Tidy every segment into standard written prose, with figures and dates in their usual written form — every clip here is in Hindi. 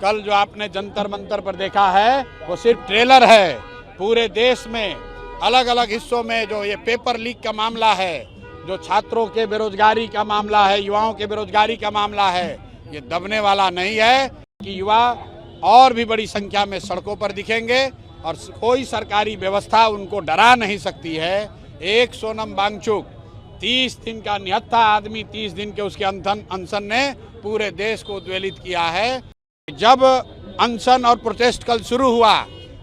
कल जो आपने जंतर मंतर पर देखा है वो सिर्फ ट्रेलर है। पूरे देश में अलग अलग हिस्सों में जो ये पेपर लीक का मामला है, जो छात्रों के बेरोजगारी का मामला है, युवाओं के बेरोजगारी का मामला है, ये दबने वाला नहीं है कि युवा और भी बड़ी संख्या में सड़कों पर दिखेंगे और कोई सरकारी व्यवस्था उनको डरा नहीं सकती है। एक सोनम वांगचुक 30 दिन का निहत्था आदमी, 30 दिन के उसके अनशन ने पूरे देश को उद्वेलित किया है। जब अनशन और प्रोटेस्ट कल शुरू हुआ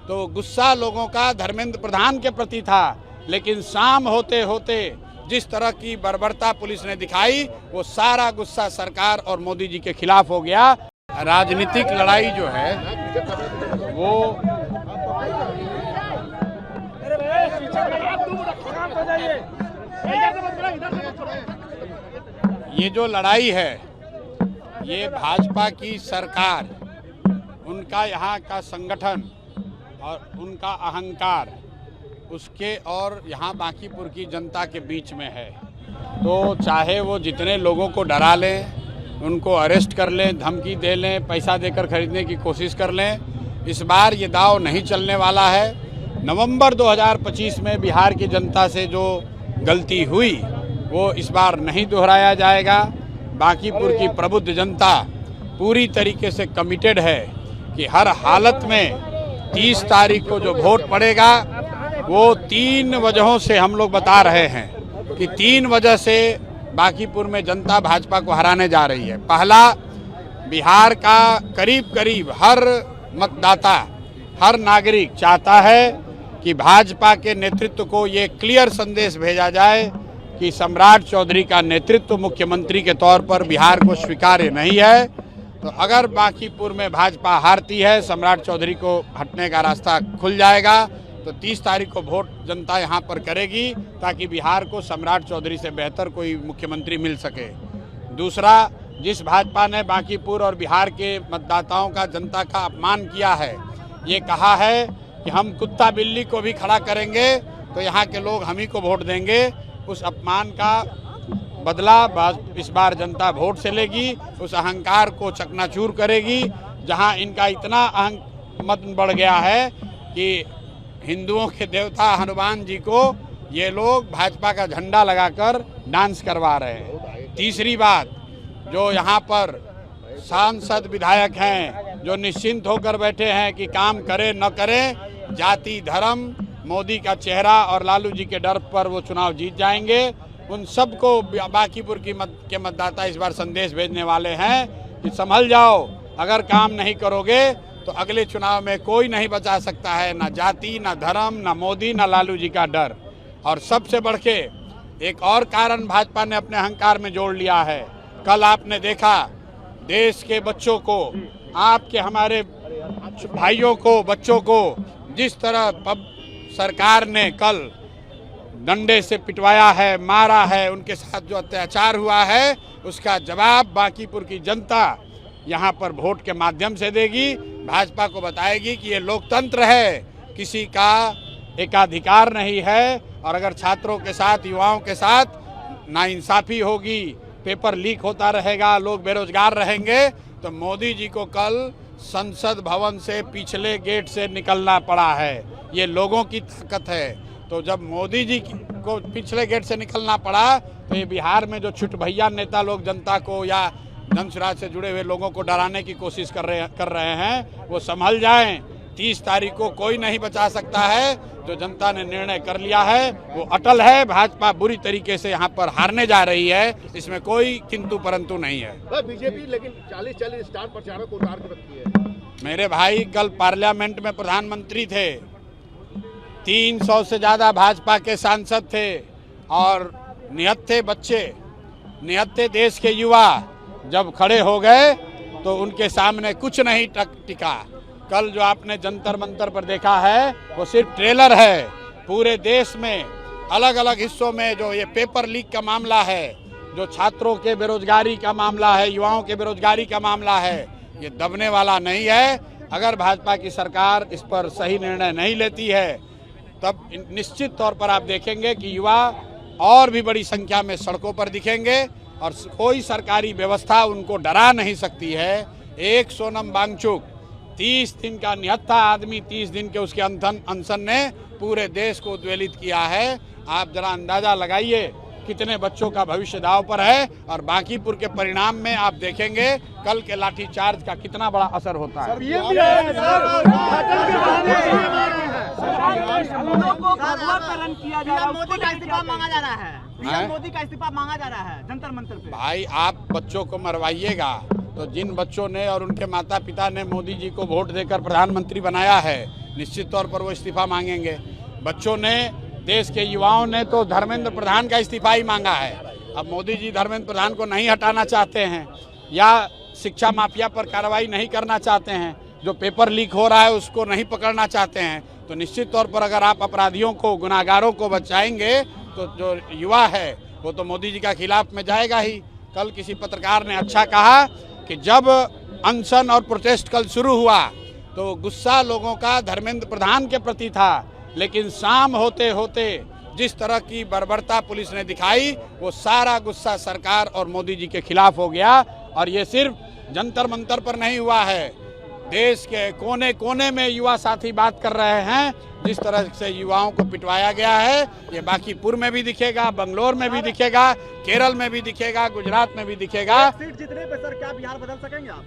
तो गुस्सा लोगों का धर्मेंद्र प्रधान के प्रति था, लेकिन शाम होते होते जिस तरह की बर्बरता पुलिस ने दिखाई वो सारा गुस्सा सरकार और मोदी जी के खिलाफ हो गया। राजनीतिक लड़ाई जो है वो ये जो लड़ाई है ये भाजपा की सरकार, उनका यहाँ का संगठन और उनका अहंकार, उसके और यहाँ बांकीपुर की जनता के बीच में है। तो चाहे वो जितने लोगों को डरा लें, उनको अरेस्ट कर लें, धमकी दे लें, पैसा देकर खरीदने की कोशिश कर लें, इस बार ये दाव नहीं चलने वाला है। नवंबर 2025 में बिहार की जनता से जो गलती हुई वो इस बार नहीं दोहराया जाएगा। बांकीपुर की प्रबुद्ध जनता पूरी तरीके से कमिटेड है कि हर हालत में 30 तारीख को जो वोट पड़ेगा वो 3 वजहों से हम लोग बता रहे हैं कि 3 वजह से बांकीपुर में जनता भाजपा को हराने जा रही है। पहला, बिहार का करीब करीब हर मतदाता, हर नागरिक चाहता है कि भाजपा के नेतृत्व को ये क्लियर संदेश भेजा जाए कि सम्राट चौधरी का नेतृत्व मुख्यमंत्री के तौर पर बिहार को स्वीकार्य नहीं है। तो अगर बांकीपुर में भाजपा हारती है, सम्राट चौधरी को हटने का रास्ता खुल जाएगा। तो 30 तारीख को वोट जनता यहाँ पर करेगी ताकि बिहार को सम्राट चौधरी से बेहतर कोई मुख्यमंत्री मिल सके। दूसरा, जिस भाजपा ने बांकीपुर और बिहार के मतदाताओं का, जनता का अपमान किया है, ये कहा है कि हम कुत्ता बिल्ली को भी खड़ा करेंगे तो यहाँ के लोग हम ही को वोट देंगे, उस अपमान का बदला इस बार जनता वोट से लेगी। उस अहंकार को चकनाचूर करेगी। जहाँ इनका इतना मत बढ़ गया है कि हिंदुओं के देवता हनुमान जी को ये लोग भाजपा का झंडा लगाकर डांस करवा रहे हैं। तीसरी बात, जो यहाँ पर सांसद विधायक हैं जो निश्चिंत होकर बैठे हैं कि काम करे न करे, जाति धर्म, मोदी का चेहरा और लालू जी के डर पर वो चुनाव जीत जाएंगे, उन सबको बांकीपुर के मतदाता इस बार संदेश भेजने वाले हैं कि संभल जाओ, अगर काम नहीं करोगे तो अगले चुनाव में कोई नहीं बचा सकता है, ना जाति, ना धर्म, ना मोदी, ना लालू जी का डर। और सबसे बढ़ के एक और कारण भाजपा ने अपने अहंकार में जोड़ लिया है। कल आपने देखा देश के बच्चों को, आपके हमारे भाइयों को, बच्चों को जिस तरह सरकार ने कल डंडे से पिटवाया है, मारा है, उनके साथ जो अत्याचार हुआ है, उसका जवाब बांकीपुर की जनता यहाँ पर वोट के माध्यम से देगी। भाजपा को बताएगी कि ये लोकतंत्र है, किसी का एकाधिकार नहीं है। और अगर छात्रों के साथ, युवाओं के साथ नाइंसाफ़ी होगी, पेपर लीक होता रहेगा, लोग बेरोजगार रहेंगे, तो मोदी जी को कल संसद भवन से पिछले गेट से निकलना पड़ा है। ये लोगों की ताकत है। तो जब मोदी जी को पिछले गेट से निकलना पड़ा तो ये बिहार में जो छुट भैया नेता लोग जनता को या जनसुराज से जुड़े हुए लोगों को डराने की कोशिश कर रहे हैं, वो संभल जाएं। 30 तारीख को कोई नहीं बचा सकता है। जो जनता ने निर्णय कर लिया है वो अटल है। भाजपा बुरी तरीके से यहाँ पर हारने जा रही है, इसमें कोई किंतु परंतु नहीं है। बीजेपी लेकिन 40 स्टार प्रचारक को उतार के रखी है। मेरे भाई, कल पार्लियामेंट में प्रधानमंत्री थे, 300 से ज़्यादा भाजपा के सांसद थे और निहत्थे बच्चे, निहत्थे देश के युवा जब खड़े हो गए तो उनके सामने कुछ नहीं टिका। कल जो आपने जंतर मंतर पर देखा है वो सिर्फ ट्रेलर है। पूरे देश में अलग अलग हिस्सों में जो ये पेपर लीक का मामला है, जो छात्रों के बेरोजगारी का मामला है, युवाओं के बेरोजगारी का मामला है, ये दबने वाला नहीं है। अगर भाजपा की सरकार इस पर सही निर्णय नहीं लेती है तब निश्चित तौर पर आप देखेंगे कि युवा और भी बड़ी संख्या में सड़कों पर दिखेंगे और कोई सरकारी व्यवस्था उनको डरा नहीं सकती है एक सोनम वांगचुक 30 दिन का निहत्था आदमी 30 दिन के उसके अनशन ने पूरे देश को उद्वेलित किया है। आप जरा अंदाजा लगाइए कितने बच्चों का भविष्य दांव पर है, और बांकीपुर के परिणाम में आप देखेंगे कल के लाठीचार्ज का कितना बड़ा असर होता है। मोदी का इस्तीफा मांगा जा रहा है जंतर मंतर पे। भाई आप बच्चों को मरवाइएगा तो जिन बच्चों ने और उनके माता पिता ने मोदी जी को वोट देकर प्रधानमंत्री बनाया है, निश्चित तौर पर वो इस्तीफा मांगेंगे। बच्चों ने, देश के युवाओं ने तो धर्मेंद्र प्रधान का इस्तीफा ही मांगा है। अब मोदी जी धर्मेंद्र प्रधान को नहीं हटाना चाहते हैं या शिक्षा माफिया पर कार्रवाई नहीं करना चाहते हैं, जो पेपर लीक हो रहा है उसको नहीं पकड़ना चाहते हैं, तो निश्चित तौर पर अगर आप अपराधियों को, गुनाहगारों को बचाएंगे तो जो युवा है वो तो मोदी जी का खिलाफ में जाएगा ही। कल किसी पत्रकार ने अच्छा कहा कि जब अनशन और प्रोटेस्ट कल शुरू हुआ तो गुस्सा लोगों का धर्मेंद्र प्रधान के प्रति था, लेकिन शाम होते होते जिस तरह की बर्बरता पुलिस ने दिखाई वो सारा गुस्सा सरकार और मोदी जी के खिलाफ हो गया। और ये सिर्फ जंतर मंतर पर नहीं हुआ है, देश के कोने कोने में युवा साथी बात कर रहे हैं। जिस तरह से युवाओं को पिटवाया गया है ये बांकीपुर में भी दिखेगा, बंगलोर में भी दिखेगा, केरल में भी दिखेगा, गुजरात में भी दिखेगा। सीट जीतने पे सर क्या बिहार बदल सकेंगे आप?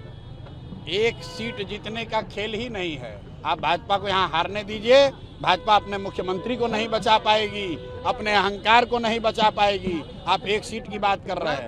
एक सीट जीतने का खेल ही नहीं है। आप भाजपा को यहाँ हारने दीजिए, भाजपा अपने मुख्यमंत्री को नहीं बचा पाएगी, अपने अहंकार को नहीं बचा पाएगी। आप एक सीट की बात कर रहे हैं।